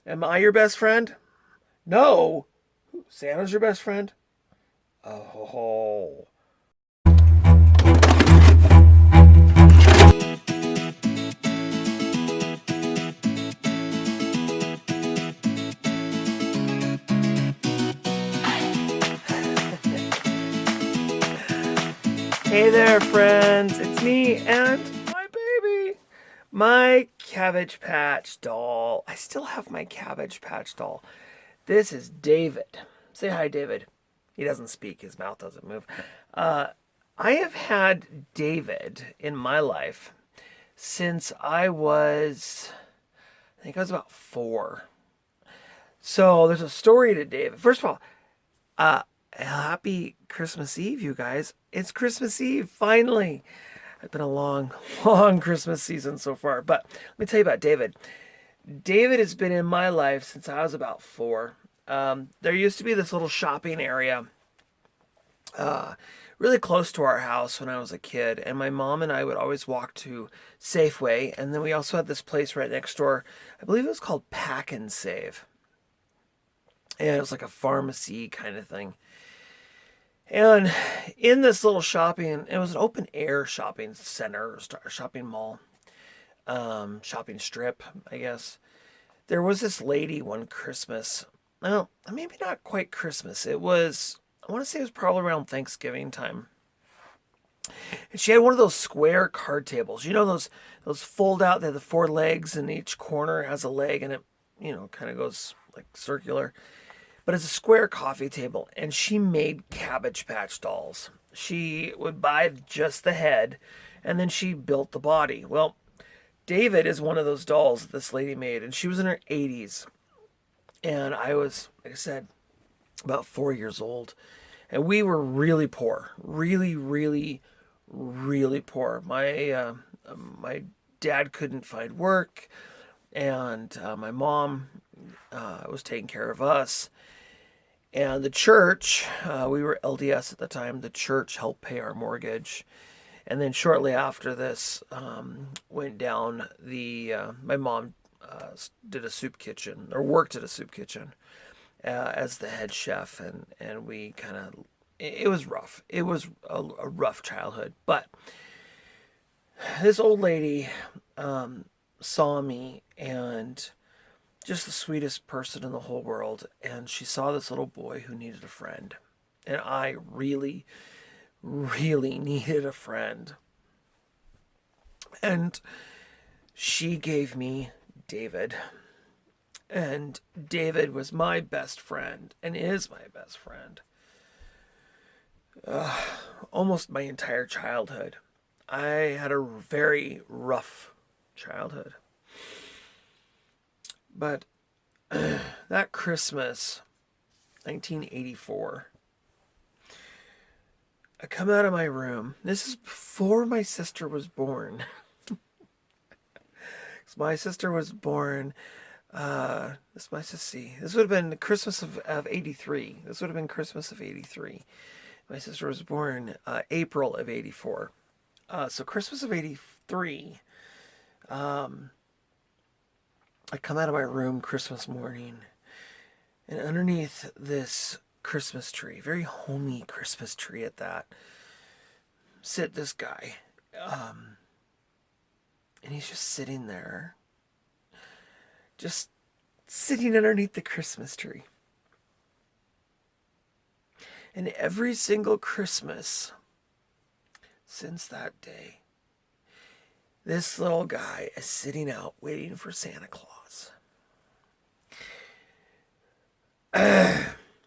Am I your best friend? No. Santa's your best friend? Oh. Hey there, friends. It's me and my baby. My Cabbage Patch doll. I still have my Cabbage Patch doll. This is David. Say hi, David. He doesn't speak, his mouth doesn't move. Uh, I have had David in my life since I think I was about 4. So there's a story to David. First of all, uh, happy Christmas Eve, you guys. It's Christmas Eve, finally. It's been a long, long Christmas season so far. But let me tell you about David. David has been in my life since I was about 4. There used to be this little shopping area really close to our house when I was a kid, and my mom and I would always walk to Safeway, and then we also had this place right next door. I believe it was called Pack and Save, and it was like a pharmacy kind of thing. And in this little shopping, it was an open air shopping center, shopping mall, shopping strip, I guess. There was this lady one Christmas. Well, maybe not quite Christmas. I want to say it was probably around Thanksgiving time. And she had one of those square card tables. You know those fold out, they have the 4 legs and each corner has a leg and it, kind of goes like circular. But it's a square coffee table, and she made Cabbage Patch dolls. She would buy just the head, and then she built the body. Well, David is one of those dolls that this lady made, and she was in her 80s. And I was, like I said, about 4 years old. And we were really poor. Really, really, really poor. My dad couldn't find work, and my mom was taking care of us. And the church, we were LDS at the time, the church helped pay our mortgage. And then shortly after this went down, my mom did a soup kitchen, or worked at a soup kitchen as the head chef. And we kind of, it was rough. It was a rough childhood. But this old lady saw me, and just the sweetest person in the whole world. And she saw this little boy who needed a friend. And I really, really needed a friend. And she gave me David. And David was my best friend and is my best friend. Almost my entire childhood. I had a very rough childhood. But that Christmas, 1984, I come out of my room. This is before my sister was born. My sister was born. This would have been Christmas of 83. This would have been Christmas of 83. My sister was born April of 84. So Christmas of 83. I come out of my room Christmas morning, and underneath this Christmas tree, very homey Christmas tree at that, sit this guy. And he's just sitting there, just sitting underneath the Christmas tree. And every single Christmas since that day, this little guy is sitting out waiting for Santa Claus.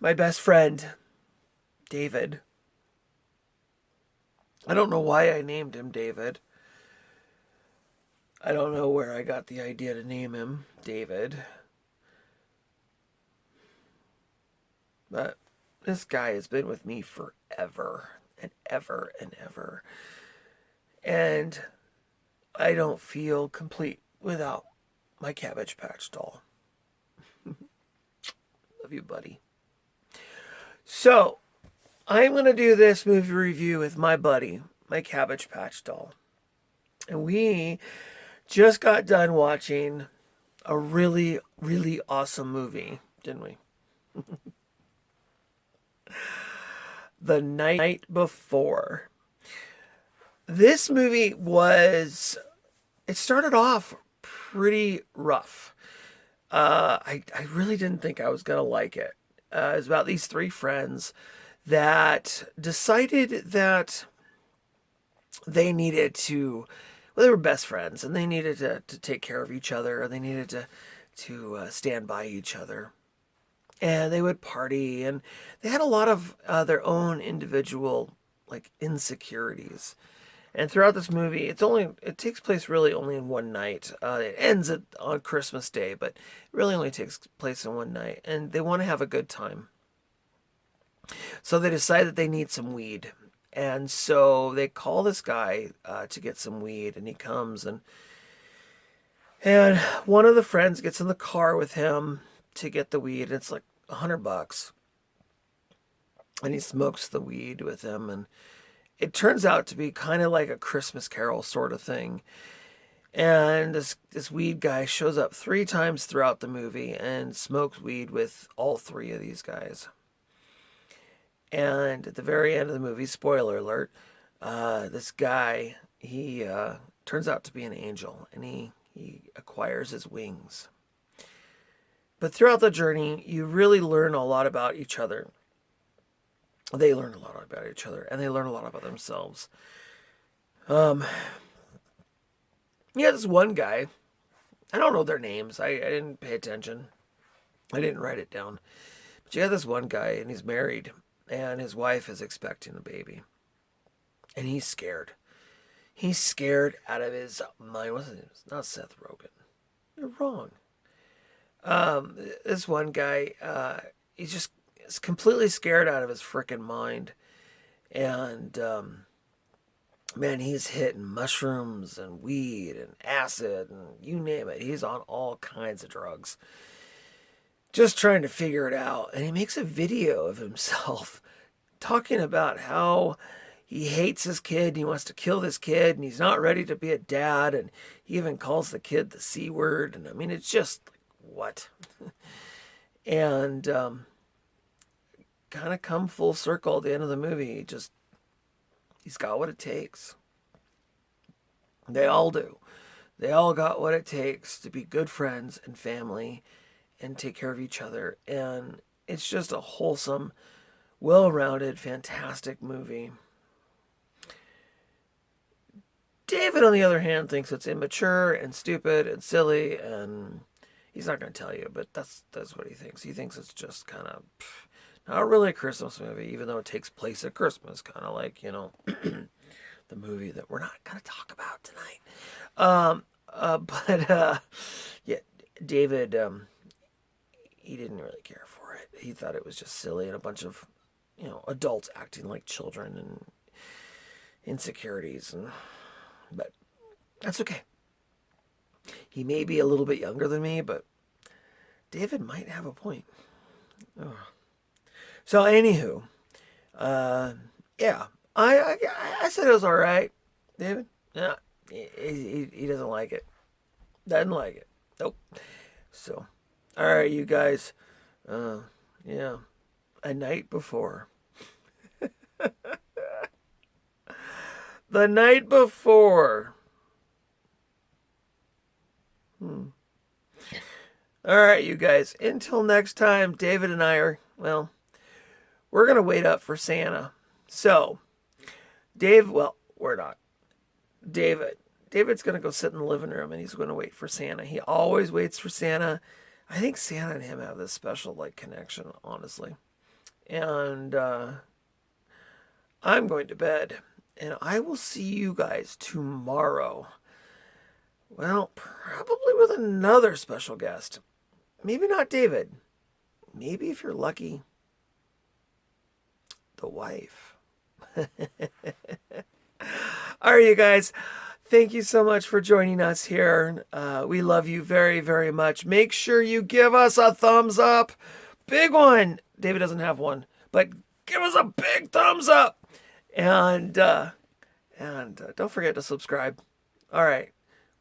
My best friend, David. I don't know why I named him David. I don't know where I got the idea to name him David. But this guy has been with me forever and ever and ever. And I don't feel complete without my Cabbage Patch doll. Love you, buddy. So, I'm going to do this movie review with my buddy, my Cabbage Patch doll. And we just got done watching a really, really awesome movie, didn't we? The Night Before. This movie it started off pretty rough. I really didn't think I was going to like it. It was about these three friends that decided that they needed to, well, they were best friends and they needed to take care of each other. They needed to stand by each other. And they would party and they had a lot of their own individual like insecurities. And throughout this movie, it takes place really only in one night. It ends on Christmas Day, but it really only takes place in one night. And they want to have a good time. So they decide that they need some weed. And so they call this guy to get some weed. And he comes and one of the friends gets in the car with him to get the weed. It's like $100. And he smokes the weed with him. And it turns out to be kind of like a Christmas Carol sort of thing. And this weed guy shows up 3 times throughout the movie and smokes weed with all 3 of these guys. And at the very end of the movie, spoiler alert, this guy, he turns out to be an angel, and he acquires his wings. But throughout the journey, you really learn a lot about each other. They learn a lot about each other, and they learn a lot about themselves. Yeah, this one guy, I don't know their names. I didn't pay attention. I didn't write it down. But you have this one guy, and he's married, and his wife is expecting a baby. And he's scared. He's scared out of his mind. It's not Seth Rogen. You're wrong. This one guy, he's completely scared out of his frickin' mind. And, man, he's hitting mushrooms and weed and acid and you name it. He's on all kinds of drugs. Just trying to figure it out. And he makes a video of himself talking about how he hates his kid and he wants to kill this kid and he's not ready to be a dad. And he even calls the kid the C word. And I mean, it's just, what? And, kind of come full circle at the end of the movie. He's got what it takes. They all do. They all got what it takes to be good friends and family and take care of each other. And it's just a wholesome, well-rounded, fantastic movie. David, on the other hand, thinks it's immature and stupid and silly, and he's not going to tell you, but that's what he thinks. He thinks it's just kind of not really a Christmas movie, even though it takes place at Christmas, kind of like, the movie that we're not going to talk about tonight. But yeah, David, he didn't really care for it. He thought it was just silly and a bunch of, adults acting like children and insecurities. But that's okay. He may be a little bit younger than me, but David might have a point. Oh. So, anywho, yeah, I said it was all right. David, yeah, he doesn't like it. Doesn't like it. Nope. So, all right, you guys. Yeah, A Night Before. The Night Before. All right, you guys. Until next time, David and I we're going to wait up for Santa. So, we're not. David's going to go sit in the living room and he's going to wait for Santa. He always waits for Santa. I think Santa and him have this special, connection, honestly. And, I'm going to bed. And I will see you guys tomorrow. Well, probably with another special guest. Maybe not David. Maybe, if you're lucky, the wife. All right, you guys. Thank you so much for joining us here. We love you very, very much. Make sure you give us a thumbs up. Big one. David doesn't have one, but give us a big thumbs up. And don't forget to subscribe. All right.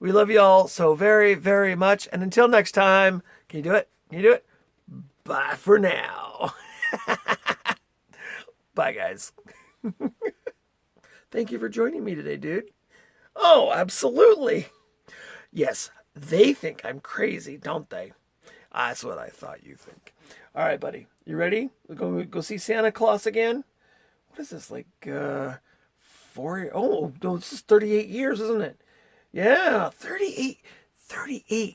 We love you all so very, very much. And until next time, can you do it? Can you do it? Bye for now. Bye, guys. Thank you for joining me today, dude. Oh, absolutely. Yes, they think I'm crazy, don't they? That's what I thought you think. All right, buddy. You ready? We're going to go see Santa Claus again? What is this, like, 4? Oh, no, this is 38 years, isn't it? Yeah, 38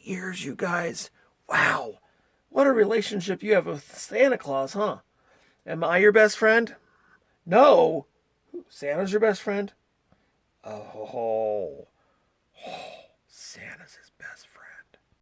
years, you guys. Wow. What a relationship you have with Santa Claus, huh? Am I your best friend? No. Santa's your best friend? Oh, Santa's his